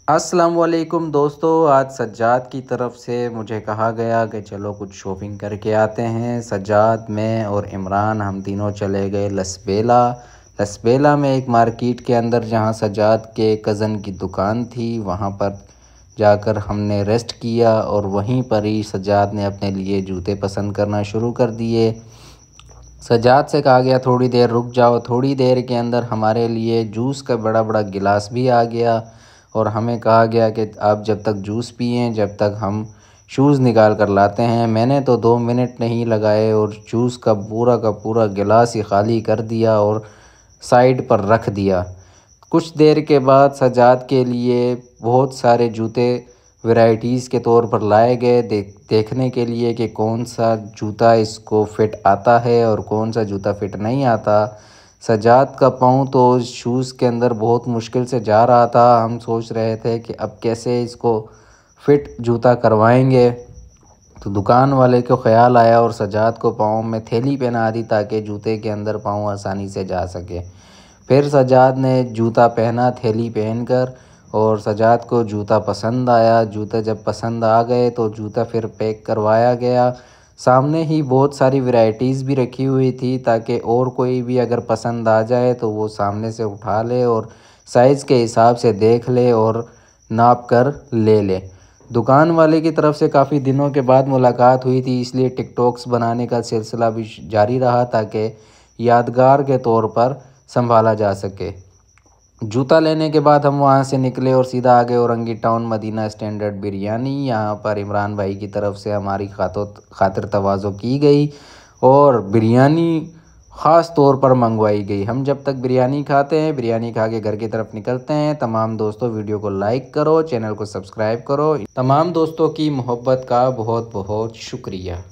अस्सलाम वालेकुम दोस्तों, आज सज्जाद की तरफ से मुझे कहा गया कि चलो कुछ शॉपिंग करके आते हैं। सज्जाद, मैं और इमरान हम तीनों चले गए लसबेला। लसबेला में एक मार्केट के अंदर जहां सज्जाद के कज़न की दुकान थी, वहां पर जाकर हमने रेस्ट किया और वहीं पर ही सज्जाद ने अपने लिए जूते पसंद करना शुरू कर दिए। सज्जाद से कहा गया थोड़ी देर रुक जाओ। थोड़ी देर के अंदर हमारे लिए जूस का बड़ा बड़ा गिलास भी आ गया और हमें कहा गया कि आप जब तक जूस पिएं जब तक हम शूज़ निकाल कर लाते हैं। मैंने तो 2 मिनट नहीं लगाए और जूस का पूरा गिलास ही खाली कर दिया और साइड पर रख दिया। कुछ देर के बाद सज्जाद के लिए बहुत सारे जूते वैरायटीज़ के तौर पर लाए गए, देखने के लिए कि कौन सा जूता इसको फ़िट आता है और कौन सा जूता फ़िट नहीं आता। सज्जाद का पाँव तो शूज़ के अंदर बहुत मुश्किल से जा रहा था। हम सोच रहे थे कि अब कैसे इसको फ़िट जूता करवाएंगे। तो दुकान वाले को ख़्याल आया और सज्जाद को पाँव में थैली पहना दी ताकि जूते के अंदर पाँव आसानी से जा सके। फिर सज्जाद ने जूता पहना थैली पहनकर और सज्जाद को जूता पसंद आया। जूता जब पसंद आ गए तो जूता फिर पैक करवाया गया। सामने ही बहुत सारी वैरायटीज़ भी रखी हुई थी ताकि और कोई भी अगर पसंद आ जाए तो वो सामने से उठा ले और साइज़ के हिसाब से देख ले और नाप कर ले ले। दुकान वाले की तरफ से काफ़ी दिनों के बाद मुलाकात हुई थी, इसलिए टिकटॉक्स बनाने का सिलसिला भी जारी रहा ताकि यादगार के तौर पर संभाला जा सके। जूता लेने के बाद हम वहाँ से निकले और सीधा आ गए औरंगी टाउन मदीना स्टैंडर्ड बिरयानी। यहाँ पर इमरान भाई की तरफ से हमारी खातिर तवाज़ो की गई और बिरयानी ख़ास तौर पर मंगवाई गई। हम जब तक बिरयानी खाते हैं, बिरयानी खा के घर की तरफ निकलते हैं। तमाम दोस्तों वीडियो को लाइक करो, चैनल को सब्सक्राइब करो। तमाम दोस्तों की मोहब्बत का बहुत बहुत शुक्रिया।